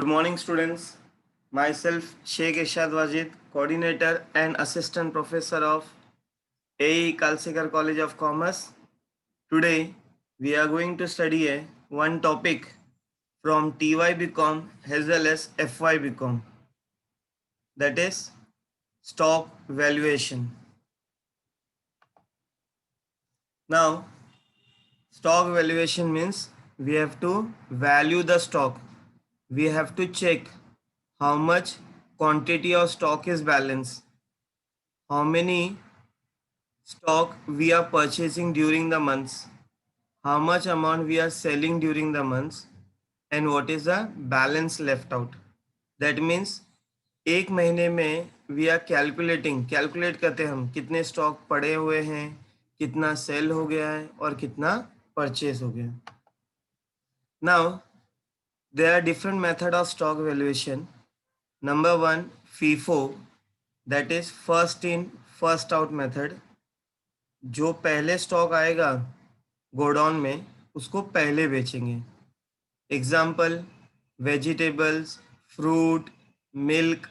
Good morning, students. Myself, Sheikh Ishad Wajid, Coordinator and Assistant Professor of AE Kalsekar College of Commerce. Today, we are going to study one topic from TY BCom as well as FY BCom, that is stock valuation. Now, stock valuation means we have to value the stock. We have to check how much quantity of stock is balanced, how many stock we are purchasing during the months, how much amount we are selling during the months, and what is the balance left out. That means एक महीने में we are calculate करते हैं हम कितने stock पड़े हुए हैं, कितना सेल हो गया है और कितना परचेज हो गया. Now there are different method of stock valuation. Number one, FIFO, that is first in first out method. जो पहले स्टॉक आएगा गोडाउन में उसको पहले बेचेंगे. Example, vegetables, fruit, milk,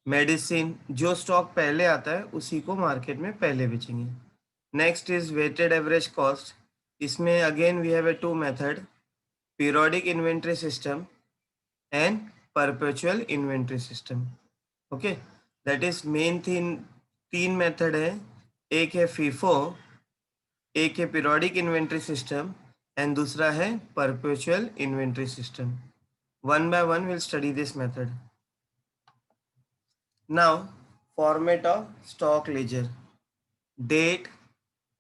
medicine, जो स्टॉक पहले आता है उसी को मार्केट में पहले बेचेंगे. Next is weighted average cost. इसमें again we have a two method, periodic inventory system and perpetual inventory system. Okay, that is main तीन मेथड है. एक है फीफो, एक है पीरियोडिक इन्वेंट्री सिस्टम एंड दूसरा है perpetual inventory system. One by one will study this method. Now format of stock ledger. Date,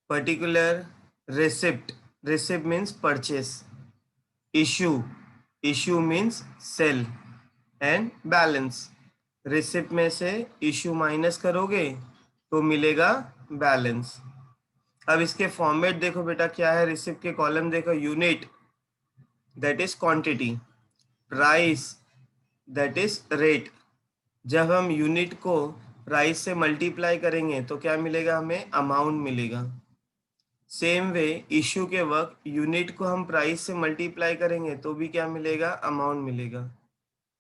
particular, receipt, receipt means purchase, issue means sale and balance. Receipt में से issue minus करोगे तो मिलेगा balance. अब इसके format देखो बेटा क्या है. रिसिप्ट के कॉलम देखो, unit that is quantity, price that is rate. जब हम यूनिट को प्राइस से मल्टीप्लाई करेंगे तो क्या मिलेगा, हमें अमाउंट मिलेगा. सेम वे इशू के वक्त यूनिट को हम प्राइस से मल्टीप्लाई करेंगे तो भी क्या मिलेगा, अमाउंट मिलेगा.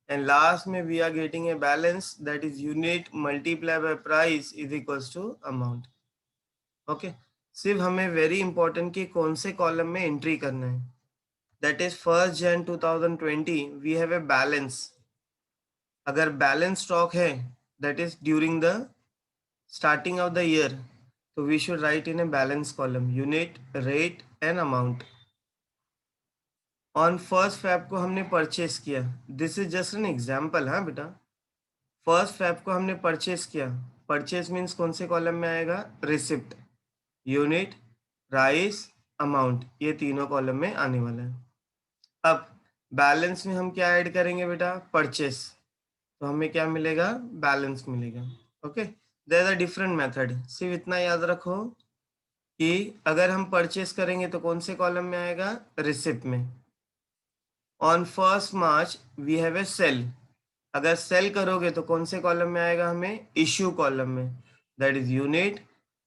एंड लास्ट में we are getting a balance that is unit multiply by price is equals to amount. Okay, सिर्फ हमें वेरी इंपॉर्टेंट कि कौन से कॉलम में एंट्री करना है. That is 1 Jan 2020 we have a balance. अगर बैलेंस स्टॉक है that is during the starting of the year, तो we should write in a balance column unit, rate and amount. On 1 Feb को हमने purchase किया. This is just an example. हाँ बेटा, 1 Feb को हमने परचेस किया. परचेस मीन्स कौन से कॉलम में आएगा, रिसिप्ट, यूनिट, प्राइस, अमाउंट, ये तीनों कॉलम में आने वाला है. अब बैलेंस में हम क्या ऐड करेंगे बेटा, परचेस, तो हमें क्या मिलेगा, बैलेंस मिलेगा. Okay, there are different method. सिर्फ इतना याद रखो कि अगर हम परचेस करेंगे तो कौन से कॉलम में आएगा, रिसिप्ट में. On 1 March we have a sale. अगर सेल करोगे तो कौन से कॉलम में आएगा, हमें इश्यू कॉलम में, that is unit,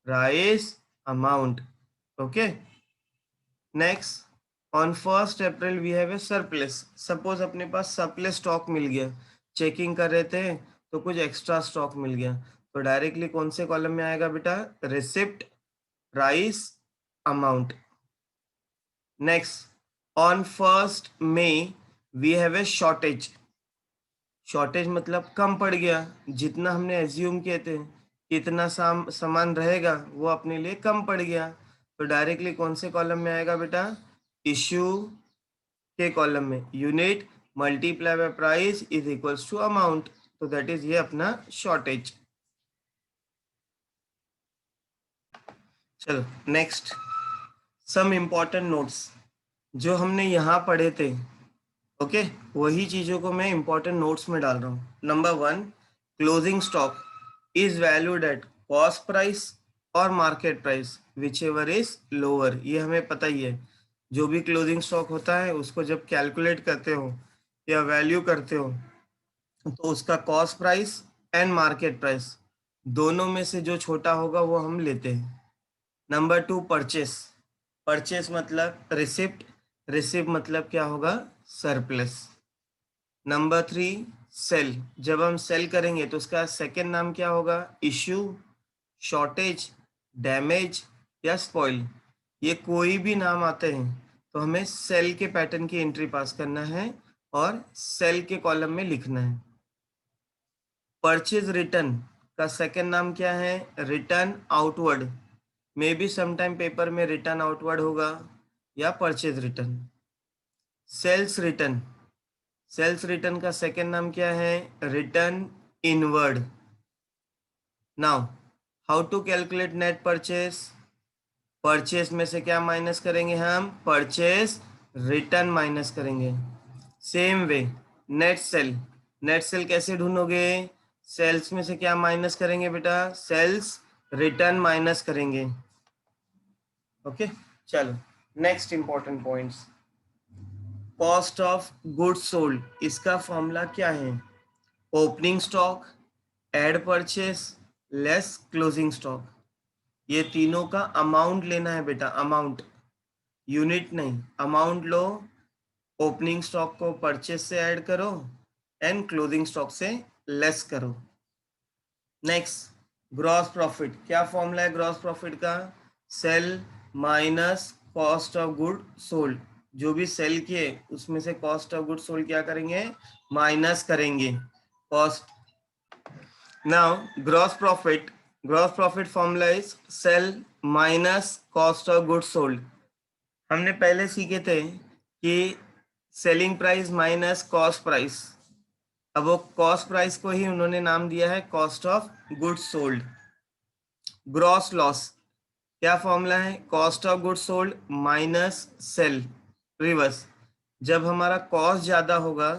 price, amount. Okay, next, on 1 April we have a surplus. Suppose अपने पास सरप्लस स्टॉक मिल गया, चेकिंग कर रहे थे तो कुछ एक्स्ट्रा स्टॉक मिल गया, तो डायरेक्टली कौन से कॉलम में आएगा बेटा, receipt, price, amount. Next, on 1 May we have a shortage. Shortage मतलब कम पड़ गया, जितना हमने एज्यूम किए थे कितना सामान रहेगा वो अपने लिए कम पड़ गया, तो डायरेक्टली कौन से कॉलम में आएगा बेटा, इश्यू के कॉलम में, unit multiply by price is equals to amount. तो दैट इज ये अपना शॉर्टेज. चलो नेक्स्ट, सम इम्पोर्टेंट नोट्स जो हमने यहाँ पढ़े थे. ओके, वही चीजों को मैं इंपॉर्टेंट नोट्स में डाल रहा हूँ. Number 1, closing stock is valued at cost price और market price whichever is lower. ये हमें पता ही है, जो भी क्लोजिंग स्टॉक होता है उसको जब कैलकुलेट करते हो या वैल्यू करते हो तो उसका cost price and market price दोनों में से जो छोटा होगा वो हम लेते हैं. Number 2, purchase. परचेस मतलब रिसिप्ट, रिसिप्ट मतलब क्या होगा, सरप्लस. नंबर 3 सेल, जब हम सेल करेंगे तो उसका सेकेंड नाम क्या होगा? इश्यू, शॉर्टेज, डैमेज या स्पॉइल। ये कोई भी नाम आते हैं तो हमें सेल के पैटर्न की एंट्री पास करना है और सेल के कॉलम में लिखना है। परचेज रिटर्न का सेकेंड नाम क्या है? Return outward. May be sometime paper में रिटर्न आउटवर्ड होगा या purchase return. Sales return, sales return का सेकेंड नाम क्या है? Return inward. Now how to calculate net purchase? Purchase में से क्या माइनस करेंगे हम? परचेस रिटर्न माइनस करेंगे। Same way net sale, net sale कैसे ढूंढोगे? सेल्स में से क्या माइनस करेंगे बेटा? सेल्स रिटर्न माइनस करेंगे। ओके चलो next important points. Cost of goods sold, इसका फॉर्मूला क्या है? Opening stock, add purchase, less closing stock. ये तीनों का अमाउंट लेना है बेटा, अमाउंट, यूनिट नहीं, अमाउंट लो। ओपनिंग स्टॉक को परचेस से ऐड करो एंड क्लोजिंग स्टॉक से लेस करो। नेक्स्ट ग्रॉस प्रॉफिट, क्या फॉर्मूला है ग्रॉस प्रॉफिट का? Sale minus cost of good sold. जो भी सेल किए उसमें से कॉस्ट ऑफ गुड सोल्ड क्या करेंगे? माइनस करेंगे cost. Now gross profit formula is sale minus cost of good sold. हमने पहले सीखे थे कि selling price minus cost price. अब वो कॉस्ट प्राइस को ही उन्होंने नाम दिया है cost of goods sold. Gross loss, क्या फॉर्मूला है? Cost of goods sold minus cell, reverse. जब हमारा कॉस्ट ज्यादा होगा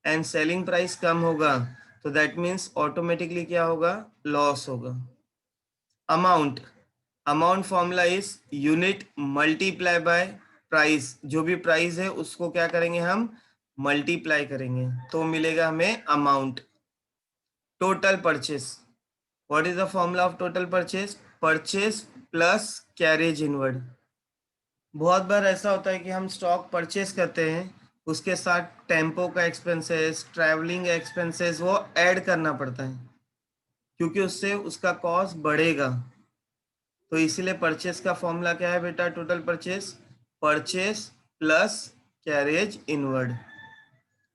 एंड सेलिंग प्राइस कम होगा तो दैट मीन्स ऑटोमेटिकली क्या होगा? लॉस होगा। Amount, amount formula is unit multiply by price. जो भी प्राइस है उसको क्या करेंगे हम? मल्टीप्लाई करेंगे तो मिलेगा हमें amount. Total purchase, what is the formula of total purchase? Purchase plus carriage inward. बहुत बार ऐसा होता है कि हम स्टॉक परचेस करते हैं, उसके साथ टेम्पो का एक्सपेंसेस, ट्रैवलिंग एक्सपेंसेस वो ऐड करना पड़ता है क्योंकि उससे उसका कॉस्ट बढ़ेगा। तो इसीलिए परचेस का फॉर्मूला क्या है बेटा? Total purchase, purchase plus carriage inward.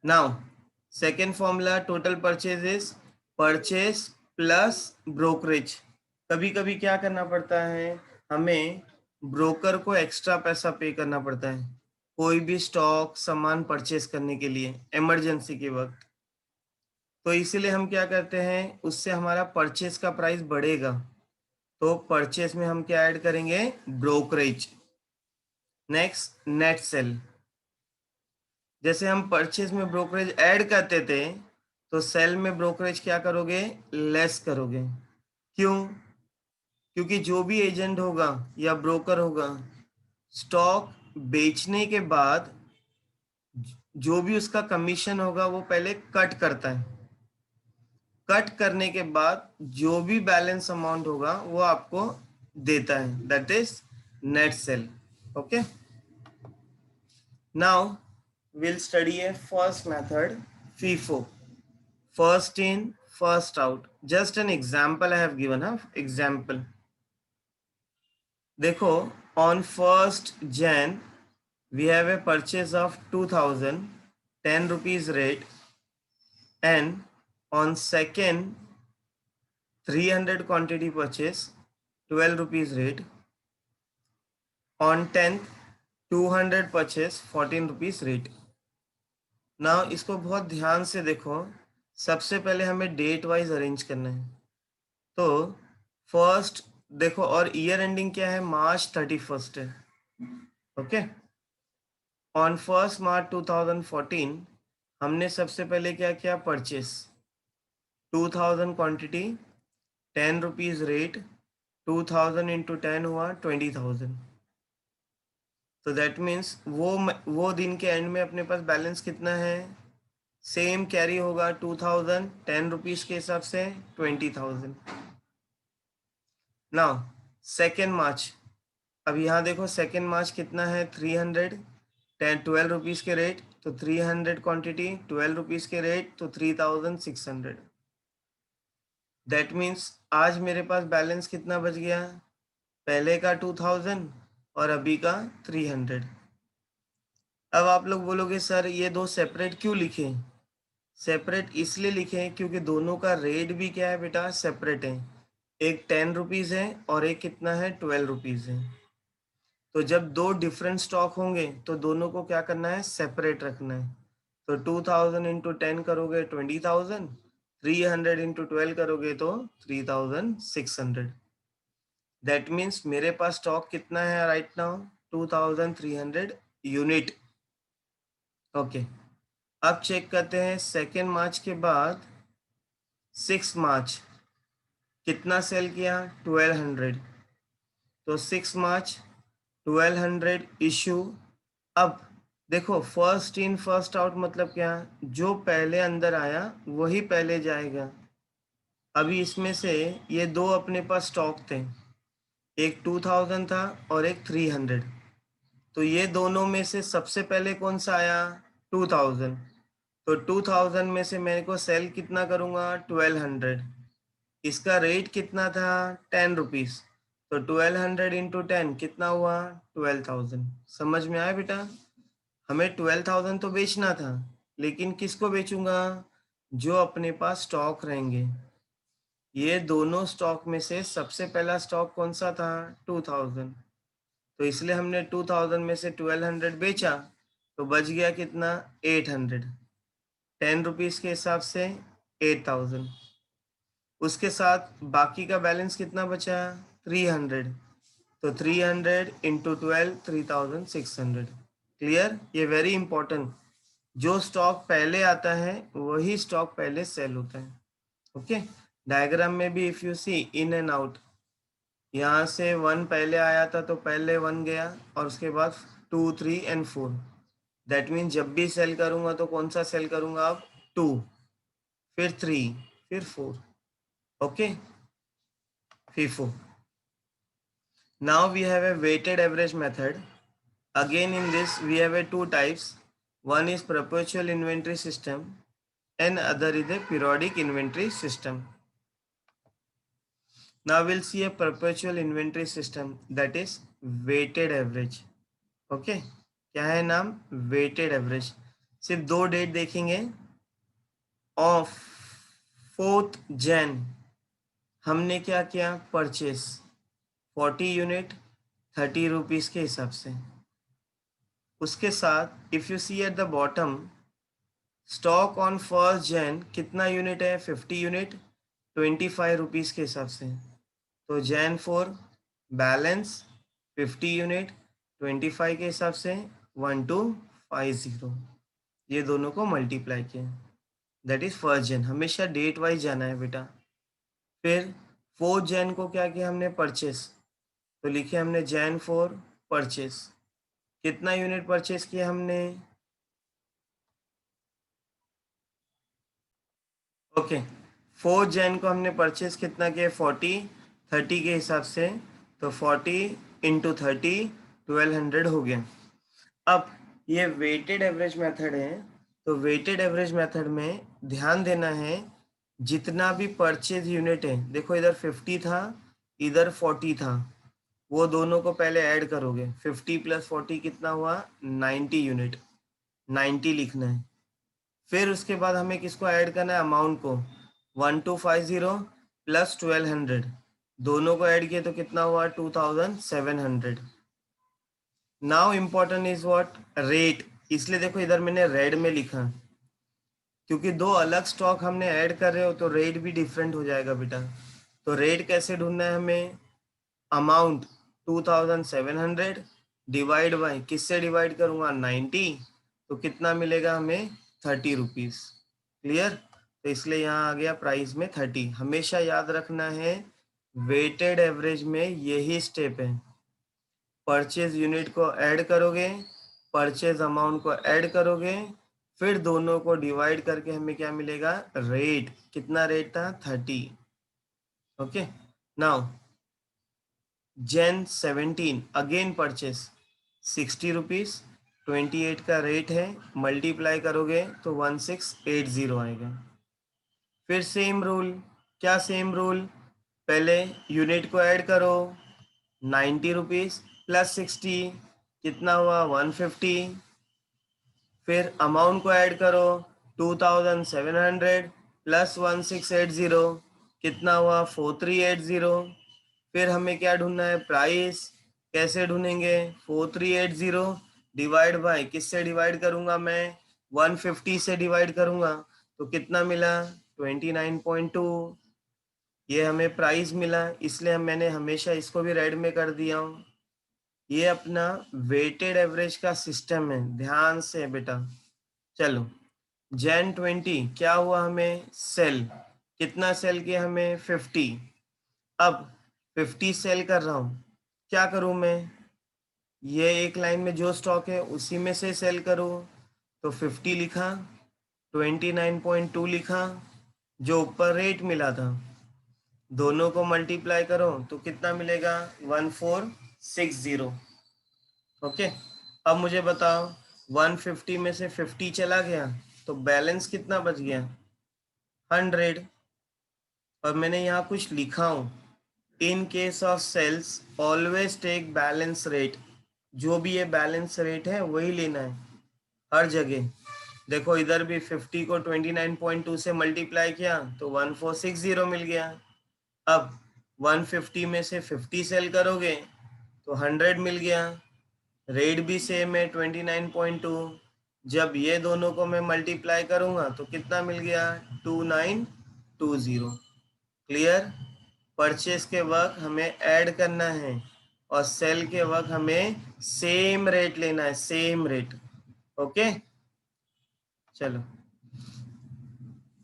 Now second formula total purchase is purchase plus brokerage. कभी कभी क्या करना पड़ता है? हमें ब्रोकर को एक्स्ट्रा पैसा पे करना पड़ता है कोई भी स्टॉक सामान परचेस करने के लिए इमरजेंसी के वक्त। तो इसीलिए हम क्या करते हैं, उससे हमारा परचेस का प्राइस बढ़ेगा तो परचेस में हम क्या ऐड करेंगे? ब्रोकरेज। नेक्स्ट नेट सेल, जैसे हम परचेज में ब्रोकरेज ऐड करते थे तो सेल में ब्रोकरेज क्या करोगे? लेस करोगे। क्यों? क्योंकि जो भी एजेंट होगा या ब्रोकर होगा, स्टॉक बेचने के बाद जो भी उसका कमीशन होगा वो पहले कट करता है। कट करने के बाद जो भी बैलेंस अमाउंट होगा वो आपको देता है, that is net cell. Okay, now we'll study a first method, FIFO, first in first out. Just an example I have given, example देखो, on 1st Jan we have a purchase of 2000, 10 rupees rate, and on 2nd 300 quantity purchase, 12 rupees rate, on 10th 200 purchase, 14 rupees rate. ना इसको बहुत ध्यान से देखो, सबसे पहले हमें डेट वाइज अरेंज करना है। तो फर्स्ट देखो, और ईयर एंडिंग क्या है? मार्च 31 है। ओके, ऑन 1 मार्च 2014 हमने सबसे पहले क्या किया? Purchase 2000 quantity, 10 rupees rate, 2000 into 10 हुआ 20,000। तो दैट मीन्स वो दिन के एंड में अपने पास बैलेंस कितना है? सेम कैरी होगा, 2000 10 रुपीज के हिसाब से 20,000। नाउ 2 मार्च, अब यहाँ देखो 2 मार्च कितना है? 300, 10 12 रुपीज के रेट, तो 300 क्वांटिटी 12 रुपीज़ के रेट तो 3600। दैट मीन्स आज मेरे पास बैलेंस कितना बच गया, पहले का 2000 और अभी का 300। अब आप लोग बोलोगे सर ये दो सेपरेट क्यों लिखे? सेपरेट इसलिए लिखे हैं क्योंकि दोनों का रेट भी क्या है बेटा, सेपरेट है। एक 10 रुपीज़ है और एक कितना है, 12 रुपीज़ है। तो जब दो डिफरेंट स्टॉक होंगे तो दोनों को क्या करना है, सेपरेट रखना है। तो 2000 इंटू 10 करोगे 20,000, 300 इंटू 12 करोगे तो 3600। दैट मीन्स मेरे पास स्टॉक कितना है राइट नाउ, 2300 यूनिट। ओके, अब चेक करते हैं 2 मार्च के बाद 6 मार्च कितना सेल किया, 1200। तो 6 मार्च 1200 इशू। अब देखो फर्स्ट इन फर्स्ट आउट मतलब क्या, जो पहले अंदर आया वही पहले जाएगा। अभी इसमें से ये दो अपने पास स्टॉक थे, एक 2000 था और एक 300। तो ये दोनों में से सबसे पहले कौन सा आया, 2000। तो 2000 में से मेरे को सेल कितना करूंगा, 1200। इसका रेट कितना था, 10 रुपीज़। तो 1200 इंटू 10 कितना हुआ, 12,000। समझ में आया बेटा? हमें 12,000 तो बेचना था, लेकिन किसको बेचूंगा, जो अपने पास स्टॉक रहेंगे। ये दोनों स्टॉक में से सबसे पहला स्टॉक कौन सा था, 2000। तो इसलिए हमने 2000 में से 1200 बेचा, तो बच गया कितना, 800। 10 रुपीज़ के हिसाब से 8000। उसके साथ बाकी का बैलेंस कितना बचा, 300। तो 300 इंटू 12 3600। क्लियर? ये वेरी इंपॉर्टेंट, जो स्टॉक पहले आता है वही स्टॉक पहले सेल होता है। ओके, डायग्राम में भी if you see in and out, यहाँ से 1 पहले आया था तो पहले 1 गया और उसके बाद 2 3 एंड 4। दैट मीन जब भी सेल करूंगा तो कौन सा सेल करूंगा, अब 2, फिर 3, फिर 4। Okay, FIFO. Now we have a weighted average method. Again in this we have a two types. One is perpetual inventory system and other is a periodic inventory system. Now we'll see a perpetual inventory system, that is weighted average. Okay, क्या है नाम, weighted average. सिर्फ दो date देखेंगे। Of 4th Jan हमने क्या किया, purchase 40 unit 30 rupees के हिसाब से। उसके साथ if you see at the bottom, stock on 1st Jan कितना यूनिट है, 50 यूनिट 25 रुपीज़ के हिसाब से। तो Jan 4 बैलेंस 50 यूनिट 25 के हिसाब से 1250। ये दोनों को मल्टीप्लाई किया, दैट इज 1st Jan। हमेशा डेट वाइज जाना है बेटा। फिर 4th Jan को क्या किया हमने, परचेस। तो लिखे हमने Jan 4 परचेस, कितना यूनिट परचेस किया हमने, ओके 4th Jan को हमने परचेस कितना किया, 40 30 के हिसाब से। तो 40 इंटू 30 1200 हो गया। अब ये वेटेड एवरेज मेथड है, तो वेटेड एवरेज मेथड में ध्यान देना है, जितना भी परचेज यूनिट है, देखो इधर 50 था इधर 40 था, वो दोनों को पहले ऐड करोगे। 50 प्लस 40 कितना हुआ, 90 यूनिट, 90 लिखना है। फिर उसके बाद हमें किसको ऐड करना है, अमाउंट को। 1250 प्लस 1200, दोनों को ऐड किए तो कितना हुआ, 2700। Now important is what, rate. इसलिए देखो इधर मैंने रेड में लिखा, क्योंकि दो अलग स्टॉक हमने ऐड कर रहे हो तो रेट भी डिफरेंट हो जाएगा बेटा। तो रेट कैसे ढूंढना है हमें, अमाउंट 2700 डिवाइड बाई, किससे डिवाइड करूंगा, 90। तो कितना मिलेगा हमें, 30 रुपीज़। क्लियर? तो इसलिए यहाँ आ गया प्राइस में 30। हमेशा याद रखना है, वेटेड एवरेज में यही स्टेप है, परचेज यूनिट को ऐड करोगे, परचेज अमाउंट को ऐड करोगे, फिर दोनों को डिवाइड करके हमें क्या मिलेगा, रेट। कितना रेट था, 30। Okay, now Jan 17 again purchase 60 rupees 28 का रेट है, मल्टीप्लाई करोगे तो 1680 आएगा। फिर सेम रूल, क्या सेम रूल, पहले यूनिट को ऐड करो, 90 रुपीज़ प्लस 60 कितना हुआ 150। फिर अमाउंट को ऐड करो, 2700 प्लस 1680 कितना हुआ 4380। फिर हमें क्या ढूंढना है, प्राइस। कैसे ढूंढेंगे, 4380 डिवाइड बाय, किससे डिवाइड करूंगा मैं, 150 से डिवाइड करूंगा, तो कितना मिला 29.2। ये हमें प्राइस मिला, इसलिए मैंने हमेशा इसको भी रेड में कर दिया हूँ। ये अपना वेटेड एवरेज का सिस्टम है, ध्यान से बेटा। चलो, Jan 20 क्या हुआ, हमें सेल, कितना सेल किया हमें 50। अब 50 सेल कर रहा हूं, क्या करूं मैं, ये एक लाइन में जो स्टॉक है उसी में से सेल करूं, तो 50 लिखा, 29.2 लिखा, जो ऊपर रेट मिला था दोनों को मल्टीप्लाई करो तो कितना मिलेगा 1460। ओके, अब मुझे बताओ 150 में से 50 चला गया तो बैलेंस कितना बच गया 100। और मैंने यहाँ कुछ लिखा हूँ, in case of sales always take balance rate, जो भी ये बैलेंस रेट है वही लेना है हर जगह। देखो इधर भी 50 को 29.2 से मल्टीप्लाई किया तो 1460 मिल गया। अब 150 में से 50 सेल करोगे तो 100 मिल गया, रेट भी सेम है 29.2। जब ये दोनों को मैं मल्टीप्लाई करूंगा तो कितना मिल गया 2920। क्लियर, परचेस के वक्त हमें ऐड करना है और सेल के वक्त हमें सेम रेट लेना है, सेम रेट। ओके, चलो,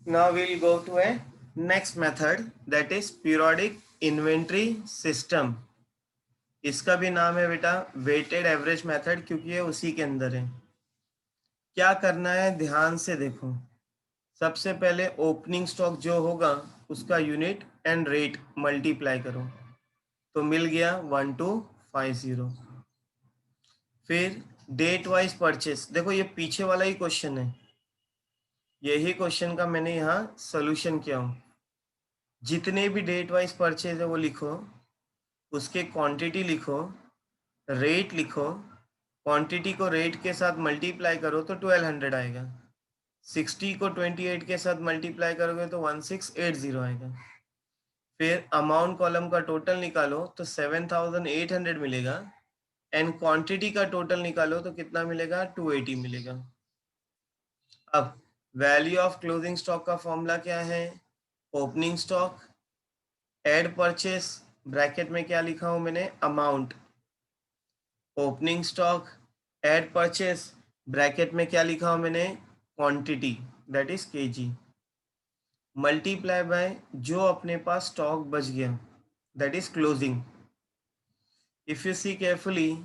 now we'll go to a next method, that is periodic inventory system। इसका भी नाम है बेटा वेटेड एवरेज मेथड, क्योंकि ये उसी के अंदर है। क्या करना है, ध्यान से देखो। सबसे पहले ओपनिंग स्टॉक जो होगा उसका यूनिट एंड रेट मल्टीप्लाई करो तो मिल गया 1250। फिर डेट वाइज परचेस, देखो ये पीछे वाला ही क्वेश्चन है, यही क्वेश्चन का मैंने यहाँ सोल्यूशन किया हूँ। जितने भी डेट वाइज परचेज है वो लिखो, उसके क्वांटिटी लिखो, रेट लिखो, क्वांटिटी को रेट के साथ मल्टीप्लाई करो तो 1200 आएगा, 60 को 28 के साथ मल्टीप्लाई करोगे तो 1680 आएगा। फिर अमाउंट कॉलम का टोटल निकालो तो 7800 मिलेगा, एंड क्वांटिटी का टोटल निकालो तो कितना मिलेगा 280 मिलेगा। अब वैल्यू ऑफ क्लोजिंग स्टॉक का फॉर्मूला क्या है, opening stock add purchase, bracket में क्या लिखा हूं मैंने amount, opening stock add purchase, bracket में क्या लिखा हूं मैंने quantity, that is kg, multiply by जो अपने पास स्टॉक बच गया, that is closing. If you see carefully,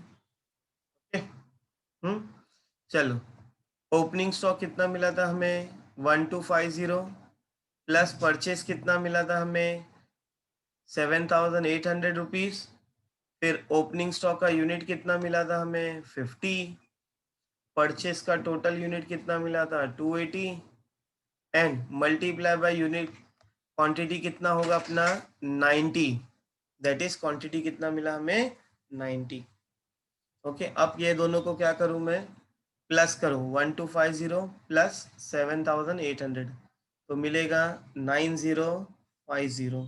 चलो, ओपनिंग स्टॉक कितना मिला था हमें 1250, प्लस परचेस कितना मिला था हमें 7800 रुपीज। फिर ओपनिंग स्टॉक का यूनिट कितना मिला था हमें 50, परचेस का टोटल यूनिट कितना मिला था 280, and multiply by unit quantity कितना होगा अपना 90, दैट इज क्वांटिटी कितना मिला हमें 90। ओके, अब ये दोनों को क्या करूं मैं, प्लस करूं, 1250 प्लस 7800 तो मिलेगा 9050।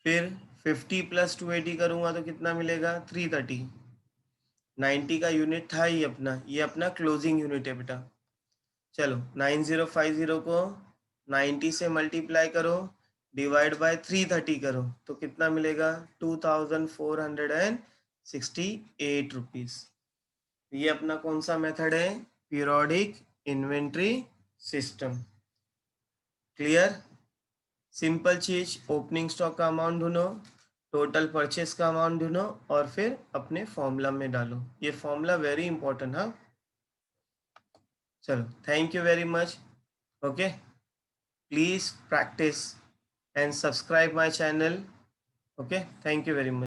फिर 50 प्लस 280 करूंगा तो कितना मिलेगा 330। 90 का यूनिट था ही अपना, ये अपना क्लोजिंग यूनिट है बेटा। चलो 9050 को 90 से मल्टीप्लाई करो, डिवाइड बाय 330 करो तो कितना मिलेगा 2468 रुपीज। ये अपना कौन सा मेथड है, periodic inventory system. Clear, simple चीज, ओपनिंग स्टॉक का अमाउंट ढूंढो, टोटल परचेस का अमाउंट ढूंढो और फिर अपने फॉर्मूला में डालो। ये फॉर्मूला वेरी इंपॉर्टेंट, हाँ। चलो, thank you very much. Okay, please practice and subscribe my channel. Okay, thank you very much.